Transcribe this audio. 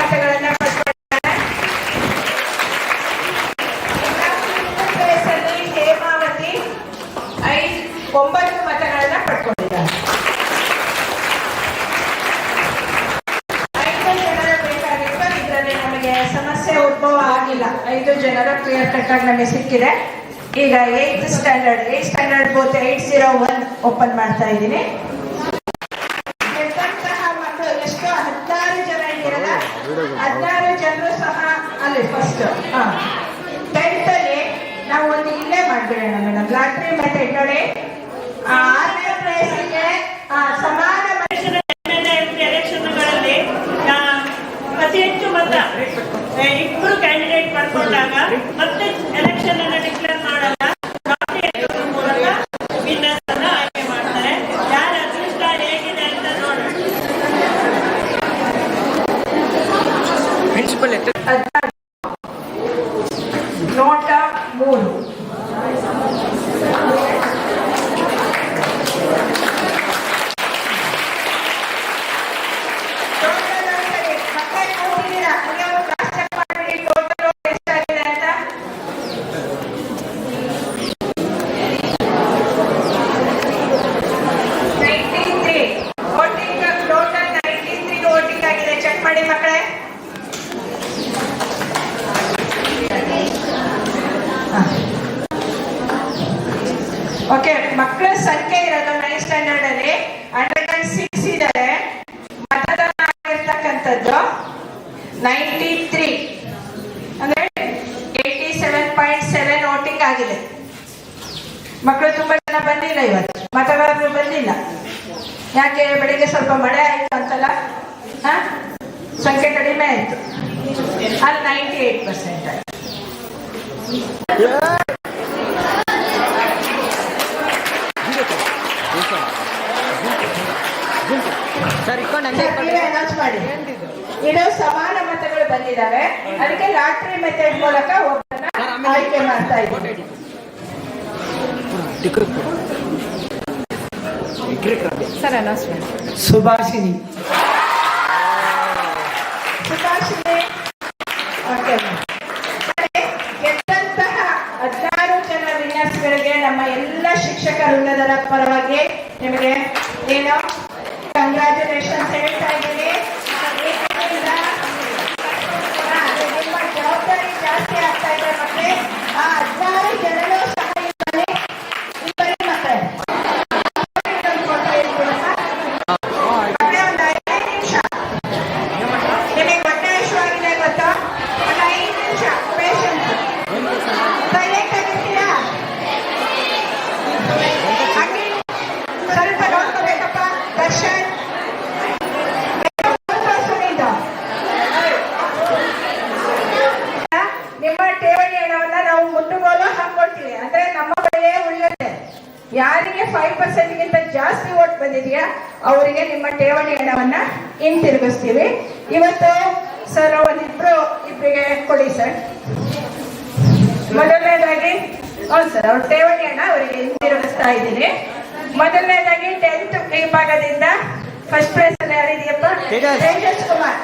ಮತಗಳನ್ನ ಪಡ್ಕೊಂಡಿದ್ದಾರೆ. ಹೇಮಾವತಿ 9 ಮತಗಳನ್ನ ಪಡ್ಕೊಂಡಿದ್ದಾರೆ. 5 ಜನರು ಬೇಕಾಗಿತ್ತು. ಇದರಲ್ಲಿ ನಮಗೆ ಸಮಸ್ಯೆ ಉದ್ಭವ ಆಗಿಲ್ಲ. 5 ಜನರು ಕ್ಲಿಯರ್ ಕಟ್ ಆಗಿ ನಮಗೆ ಸಿಕ್ಕಿದೆ. ಈಗ 8th ಸ್ಟ್ಯಾಂಡರ್ಡ್ ಬೂತ್ 801 ಓಪನ್ ಮಾಡ್ತಾ ಇದ್ದೀನಿ. ಮಕ್ಕಳು ಎಷ್ಟು 16 ಜನ ಇರಲ್ಲ, 16 ಜನರು ಸಹ ಅಲ್ಲಿ ಫಸ್ಟ್ 10th ಅಲ್ಲಿ ನಾವು ಒಂದು ಇಲ್ಲೇ ಮಾಡ್ಬಿಡೋಣ ಮೇಡಮ್. ಲಾಟ್ರಿ ಮೆಥಡ್ ನೋಡಿ. 6ನೇ ಪ್ಲೇಸಿಗೆ ಸಮಾನ ಎಲೆಕ್ಷನ್ಗಳಲ್ಲಿ ಅತಿ ಹೆಚ್ಚು ಮತ ಇಬ್ಬರು ಕ್ಯಾಂಡಿಡೇಟ್ ಪಡ್ಕೊಂಡಾಗ ಮತ್ತೆ ಎಲೆಕ್ಷನ್ ಅನ್ನು ಡಿಕ್ಲೇರ್ ಮಾಡಲ್ಲ, ಮೂಲಕ ವಿನ್ನರ್ಸ್ ಅನ್ನ ಆಯ್ಕೆ ಮಾಡ್ತಾರೆ. ಯಾರ ಅದೃಷ್ಟ ಹೇಗಿದೆ ಅಂತ ನೋಡೋಣ. ನೋಟ 3. ಓಕೆ, ಮಕ್ಕಳ ಸಂಖ್ಯೆ ಇರೋದು 9th ಸ್ಟ್ಯಾಂಡರ್ಡ್ ಅಲ್ಲಿ 106 ಇದ್ದಾರೆ. ಮತದಾನ ಆಗಿರ್ತಕ್ಕಂಥದ್ದು 93 ಅಂದ್ರೆ 87.7 ವೋಟಿಂಗ್ ಆಗಿದೆ. ಮಕ್ಕಳು ತುಂಬಾ ಜನ ಬಂದಿಲ್ಲ, ಇವತ್ತು ಮತದಾರರು ಬಂದಿಲ್ಲ. ಯಾಕೆ? ಬೆಳಿಗ್ಗೆ ಸ್ವಲ್ಪ ಮಳೆ ಆಯ್ತು ಅಂತಲ್ಲ, ಸಂಖ್ಯೆ ಕಡಿಮೆ ಆಯ್ತು. ಅಲ್ಲಿ 98% ಆಯ್ತು. ಇದು ಸಮಾನ ಮತಗಳು ಬಂದಿದ್ದಾವೆ. ಅದಕ್ಕೆ ಲಾಟ್ರಿ ಮೆಥಡ್ ಮೂಲಕ ಒಬ್ಬರನ್ನ ಆಯ್ಕೆ ಮಾಡ್ತಾ ಇದ್ದೀವಿ. ಸುಭಾಷಿಣಿ ಗೆದ್ದಂತಹ 16 ಜನ ವಿನ್ನರ್ಸ್ಗಳಿಗೆ ನಮ್ಮ ಎಲ್ಲ ಶಿಕ್ಷಕ ವೃಂದದ ಪರವಾಗಿ ನಿಮಗೆ ಏನು ಕಂಗ್ರಾಚುಲೇಷನ್ಸ್ ಹೇಳ್ತಾ ಇದ್ದೀನಿ. ನಿಮ್ಮ ಜವಾಬ್ದಾರಿ ಜಾಸ್ತಿ ಆಗ್ತಾ ಇದೆ. ಮತ್ತೆ ಆ 16 ಜನರು ಸಹ ಇಬ್ಬರಿ ಮತ್ತೆ ಒಂದು 5 ನಿಮಿಷ ನಿಮಗೆ ಹೊಟ್ಟೆ ಇಷ್ಟವಾಗಿದೆ ಗೊತ್ತಾ? ಒಂದು 5 ನಿಮಿಷ ಪೇಷನ್ಸ್ ಸೈಲೆಂಟ್ ಆಗಿರ್ತೀರಾ? ಹಾಗೆ ಸ್ವಲ್ಪ ನೋಡ್ಕೋಬೇಕಪ್ಪ. ದರ್ಶನ್ ನಿಮ್ಮ ಠೇವಣಿ ಹಣವನ್ನ ನಾವು ಮುಟ್ಟುಗೋಲು ಹಾಕೊಳ್ತೀವಿ. ಅಂದ್ರೆ ನಮ್ಮ ಬಳಿಯೇ ಉಳಿಯುತ್ತೆ. ಯಾರಿಗೆ 5% ಗಿಂತ ಜಾಸ್ತಿ ವೋಟ್ ಬಂದಿದೆಯಾ ಅವರಿಗೆ ನಿಮ್ಮ ಠೇವಣಿ ಹಣವನ್ನ ಹಿಂತಿರುಗಿಸ್ತೀವಿ. ಇವತ್ತು ಸರ್ ಇಬ್ಬರಿಗೆ ಕೊಡಿ ಸರ್. ಮೊದಲನೇದಾಗಿ ಹೌದು ಸರ್, ಅವ್ರ ಠೇವಣಿ ಹಣ ಅವರಿಗೆ ಹಿಂತಿರುಗಿಸ್ತಾ ಇದ್ದೀನಿ. ಮೊದಲನೇದಾಗಿ 10th ವಿಭಾಗದಿಂದ ಫಸ್ಟ್ ಪ್ರೈಸ್ ಅಲ್ಲಿ ಯಾರಿದೆಯಪ್ಪ? ತೇಜಸ್ ಕುಮಾರ್.